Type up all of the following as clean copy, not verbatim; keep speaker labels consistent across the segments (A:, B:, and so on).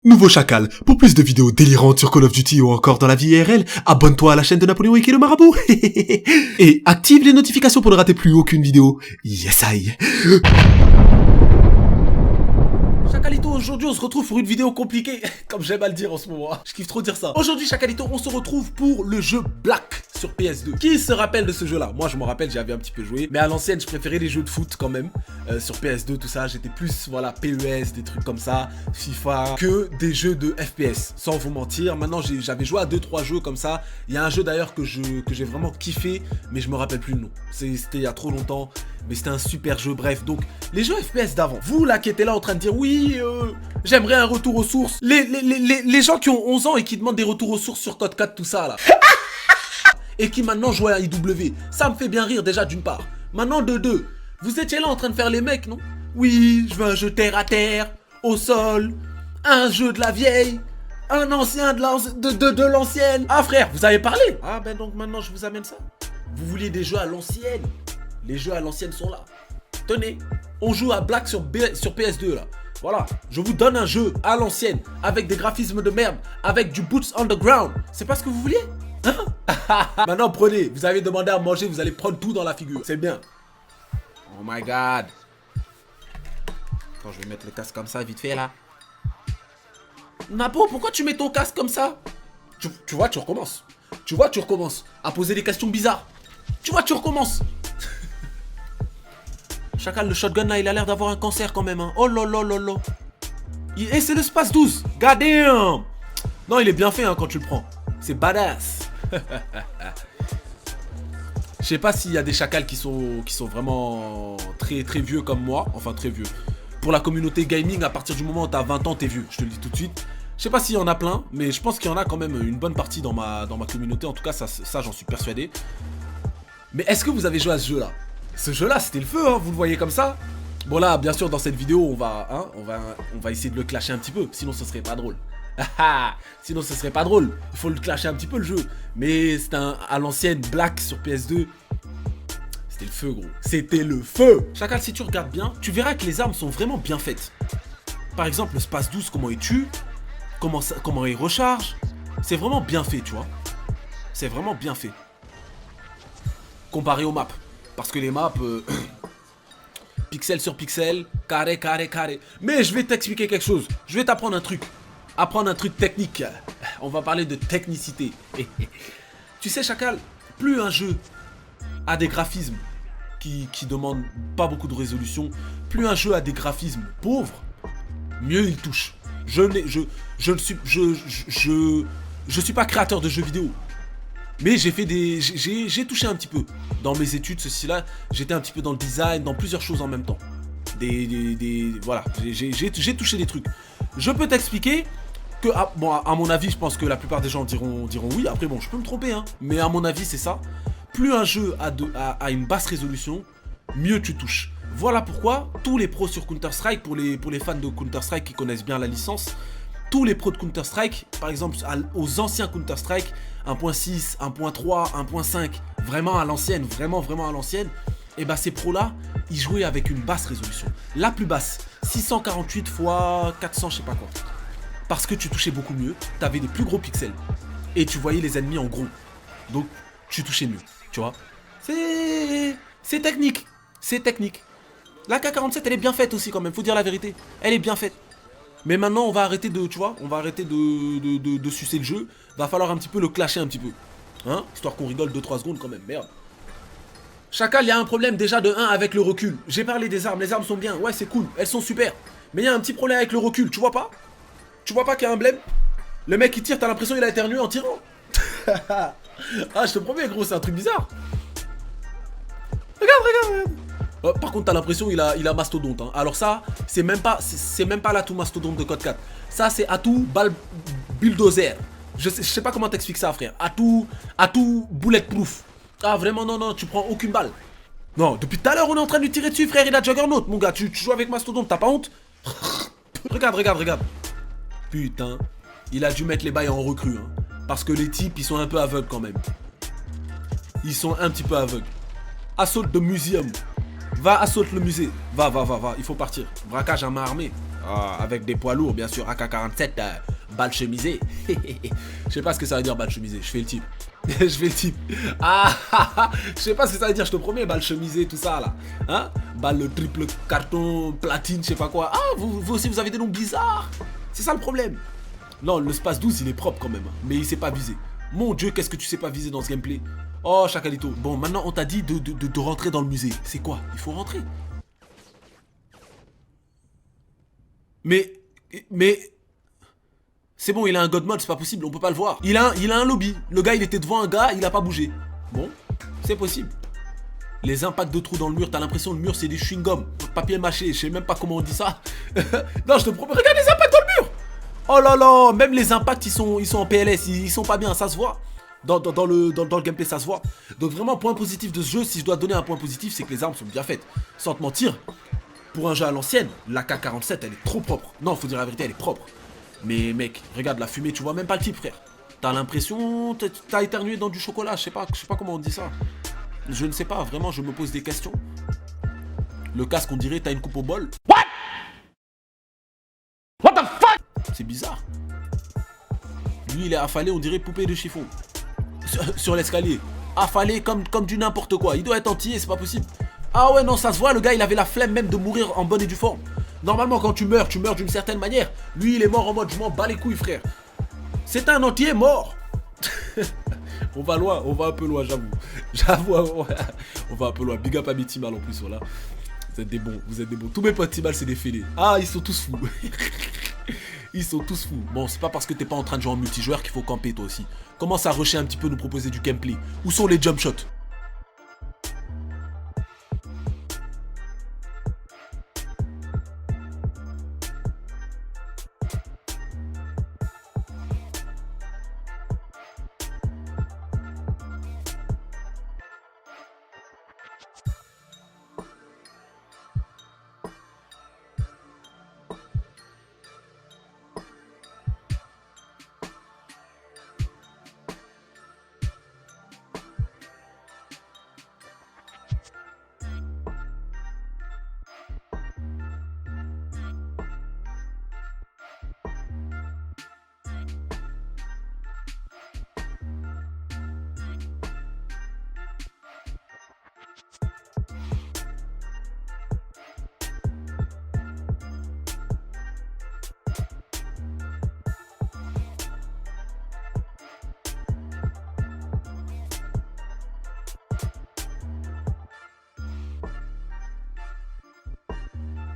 A: Nouveau Chacal, pour plus de vidéos délirantes sur Call of Duty ou encore dans la vie IRL, abonne-toi à la chaîne de Napoléon et le Marabout et active les notifications pour ne rater plus aucune vidéo. Yes I.
B: Chacalito, aujourd'hui on se retrouve pour une vidéo compliquée, comme j'aime à le dire en ce moment, je kiffe trop dire ça. Aujourd'hui Chacalito, on se retrouve pour le jeu Black sur PS2. Qui se rappelle de ce jeu là? Moi je me rappelle, j'avais un petit peu joué, mais à l'ancienne je préférais les jeux de foot quand même. Sur PS2 tout ça, j'étais plus voilà PES, des trucs comme ça, FIFA, que des jeux de FPS, sans vous mentir. Maintenant j'avais joué à 2-3 jeux comme ça. Il y a un jeu d'ailleurs que j'ai vraiment kiffé, mais je me rappelle plus le nom. C'était il y a trop longtemps, mais c'était un super jeu. Bref, donc les jeux FPS d'avant, vous là qui étiez là en train de dire oui, j'aimerais un retour aux sources. Les gens qui ont 11 ans et qui demandent des retours aux sources sur Code 4, tout ça là. Et qui maintenant jouent à IW. Ça me fait bien rire déjà d'une part. Maintenant de deux, vous étiez là en train de faire les mecs, non? Oui, je veux un jeu terre à terre, au sol, un jeu de la vieille, un ancien de l'ancienne. Ah frère, vous avez parlé? Ah ben donc maintenant je vous amène ça. Vous vouliez des jeux à l'ancienne? Les jeux à l'ancienne sont là. Tenez, on joue à Black sur PS2 là. Voilà, je vous donne un jeu à l'ancienne, avec des graphismes de merde, avec du Boots Underground. C'est pas ce que vous vouliez? Hein? Maintenant prenez, vous avez demandé à manger, vous allez prendre tout dans la figure. C'est bien. Oh my god. Attends, je vais mettre le casque comme ça, vite fait là. Napo, pourquoi tu mets ton casque comme ça? Tu vois, tu recommences. Tu vois, tu recommences à poser des questions bizarres. Tu vois, tu recommences. Chacal, le shotgun là, il a l'air d'avoir un cancer quand même, hein. Oh lolololo. Et c'est le Space 12. God damn. Non, il est bien fait hein, quand tu le prends. C'est badass. Je sais pas s'il y a des chacals qui sont vraiment très vieux comme moi. Enfin très vieux. Pour la communauté gaming, à partir du moment où t'as 20 ans, t'es vieux. Je te le dis tout de suite. Je sais pas s'il y en a plein, mais je pense qu'il y en a quand même une bonne partie dans ma communauté. En tout cas, ça j'en suis persuadé. Mais est-ce que vous avez joué à ce jeu là? Ce jeu là c'était le feu, hein, vous le voyez comme ça. Bon là, bien sûr dans cette vidéo on va essayer de le clasher un petit peu. Sinon ce serait pas drôle. Sinon ce serait pas drôle. Il faut le clasher un petit peu le jeu. Mais c'est à l'ancienne Black sur PS2. C'était le feu gros. C'était le feu. Chacal, si tu regardes bien, tu verras que les armes sont vraiment bien faites. Par exemple le Space 12, comment il tue, comment il recharge. C'est vraiment bien fait, tu vois. C'est vraiment bien fait. Comparé aux maps. Parce que les maps, pixel sur pixel, carré. Mais je vais t'expliquer quelque chose. Je vais t'apprendre un truc. Apprendre un truc technique. On va parler de technicité. Tu sais, Chacal, plus un jeu a des graphismes qui demandent pas beaucoup de résolution, plus un jeu a des graphismes pauvres, mieux il touche. Je suis pas créateur de jeux vidéo. Mais j'ai touché un petit peu. Dans mes études, ceci-là, j'étais un petit peu dans le design, dans plusieurs choses en même temps. Voilà, j'ai touché des trucs. Je peux t'expliquer que, bon, à mon avis, je pense que la plupart des gens diront oui. Après, bon, je peux me tromper, hein. Mais à mon avis, c'est ça. Plus un jeu a une basse résolution, mieux tu touches. Voilà pourquoi tous les pros sur Counter-Strike, pour les fans de Counter-Strike qui connaissent bien la licence, tous les pros de Counter-Strike, par exemple aux anciens Counter-Strike, 1.6, 1.3, 1.5, vraiment à l'ancienne, vraiment à l'ancienne, et bah ces pros-là, ils jouaient avec une basse résolution. La plus basse, 648 x 400, je sais pas quoi. Parce que tu touchais beaucoup mieux, t'avais des plus gros pixels, et tu voyais les ennemis en gros. Donc, tu touchais mieux, tu vois. C'est technique, c'est technique. La K47, elle est bien faite aussi quand même, faut dire la vérité. Elle est bien faite. Mais maintenant on va arrêter de, tu vois, on va arrêter de sucer le jeu. Va falloir un petit peu le clasher un petit peu. Hein, histoire qu'on rigole 2-3 secondes quand même, merde. Chacal, il y a un problème déjà de 1 avec le recul. J'ai parlé des armes, les armes sont bien, ouais c'est cool, elles sont super. Mais il y a un petit problème avec le recul, tu vois pas? Tu vois pas qu'il y a un blème? Le mec qui tire, t'as l'impression qu'il a éternué en tirant. Ah, je te promets gros, c'est un truc bizarre. Regarde. Oh, par contre, t'as l'impression il a mastodonte. Hein. Alors ça, c'est même pas l'atout mastodonte de Code 4. Ça, c'est atout balle bulldozer. Je sais pas comment t'expliques ça, frère. Atout bulletproof. Ah, vraiment, non, tu prends aucune balle. Non, depuis tout à l'heure, on est en train de lui tirer dessus, frère. Il a Juggernaut, mon gars. Tu joues avec mastodonte, t'as pas honte? Regarde. Putain, il a dû mettre les bails en recrue. Hein, parce que les types, ils sont un peu aveugles quand même. Ils sont un petit peu aveugles. Assaut de museum. Va assaut le musée. Va. Il faut partir. Braquage à main armée. Avec des poids lourds, bien sûr, AK-47, balle chemisée. Je sais pas ce que ça veut dire, balle chemisée, je fais le type. Je fais le type. Je sais pas ce que ça veut dire, je te promets, balle chemisée, tout ça là. Hein? Balle triple carton, platine, je sais pas quoi. Ah, vous aussi, vous avez des noms bizarres. C'est ça le problème. Non, le Space 12, il est propre quand même, hein, mais il sait pas viser. Mon Dieu, qu'est-ce que tu sais pas viser dans ce gameplay? Oh, Chakalito. Bon, maintenant, on t'a dit de rentrer dans le musée. C'est quoi? Il faut rentrer. Mais... C'est bon, il a un God mode, c'est pas possible, on peut pas le voir. Il a un lobby. Le gars, il était devant un gars, il a pas bougé. Bon, c'est possible. Les impacts de trous dans le mur, t'as l'impression le mur c'est des chewing-gum, papier mâché, je sais même pas comment on dit ça. Non, je te promets, regarde les impacts dans le mur. Oh là là, même les impacts, ils sont en PLS, ils sont pas bien, ça se voit. Dans le gameplay, ça se voit. Donc vraiment, point positif de ce jeu, si je dois donner un point positif, c'est que les armes sont bien faites. Sans te mentir, pour un jeu à l'ancienne, la K47, elle est trop propre. Non, faut dire la vérité, elle est propre. Mais mec, regarde la fumée, tu vois même pas le type, frère. T'as l'impression, t'as éternué dans du chocolat, je sais pas comment on dit ça. Je ne sais pas, vraiment, je me pose des questions. Le casque, on dirait, t'as une coupe au bol. What the fuck? C'est bizarre. Lui, il est affalé, on dirait poupée de chiffon. Sur l'escalier. Affalé comme du n'importe quoi. Il doit être entier, c'est pas possible. Ah ouais, non, ça se voit, le gars, il avait la flemme même de mourir en bonne et due forme. Normalement, quand tu meurs d'une certaine manière. Lui, il est mort en mode, je m'en bats les couilles, frère. C'est un entier mort. On va loin, on va un peu loin, j'avoue. On va un peu loin. Big up à mes Timal en plus, voilà. Vous êtes des bons, vous êtes des bons. Tous mes potes Timal, c'est des fêlés. Ah, ils sont tous fous. Ils sont tous fous. Bon, c'est pas parce que t'es pas en train de jouer en multijoueur qu'il faut camper toi aussi. Commence à rusher un petit peu, nous proposer du gameplay. Où sont les jump shots?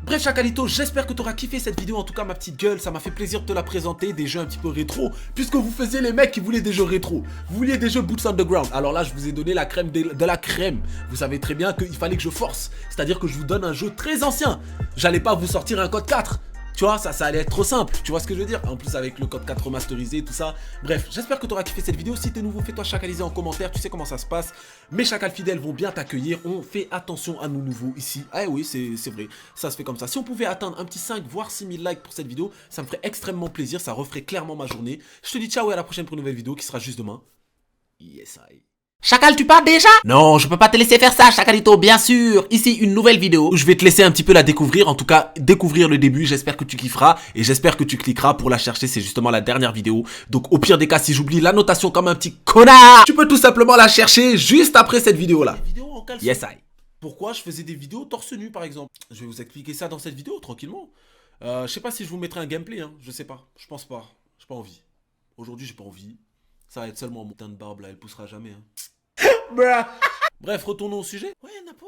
B: Bref Chakalito, j'espère que tu auras kiffé cette vidéo, en tout cas ma petite gueule, ça m'a fait plaisir de te la présenter, des jeux un petit peu rétro, puisque vous faisiez les mecs qui voulaient des jeux rétro, vous vouliez des jeux Boots Underground, alors là je vous ai donné la crème de la crème, vous savez très bien qu'il fallait que je force, c'est-à-dire que je vous donne un jeu très ancien, j'allais pas vous sortir un code 4, tu vois, ça allait être trop simple, tu vois ce que je veux dire? En plus avec le code 4 remasterisé, tout ça. Bref, j'espère que tu auras kiffé cette vidéo. Si t'es nouveau, fais-toi chacaliser en commentaire, tu sais comment ça se passe. Mes chacals fidèles vont bien t'accueillir. On fait attention à nos nouveaux ici. Ah oui, c'est vrai, ça se fait comme ça. Si on pouvait atteindre un petit 5 voire 6000 likes pour cette vidéo, ça me ferait extrêmement plaisir, ça referait clairement ma journée. Je te dis ciao et à la prochaine pour une nouvelle vidéo qui sera juste demain. Yes, I.
C: Chacal, tu pars déjà? Non, je peux pas te laisser faire ça, Chacalito, bien sûr. Ici, une nouvelle vidéo
B: où je vais te laisser un petit peu la découvrir, en tout cas découvrir le début, j'espère que tu kifferas et j'espère que tu cliqueras pour la chercher, c'est justement la dernière vidéo. Donc au pire des cas, si j'oublie la notation comme un petit connard, tu peux tout simplement la chercher juste après cette vidéo là. Yes, I. Pourquoi je faisais des vidéos torse nu par exemple? Je vais vous expliquer ça dans cette vidéo tranquillement. Je sais pas si je vous mettrai un gameplay, hein, je sais pas, je pense pas, j'ai pas envie. Aujourd'hui j'ai pas envie, ça va être seulement mon teint de barbe là, elle poussera jamais. Hein. Bref, retournons au sujet. Ouais, Napo,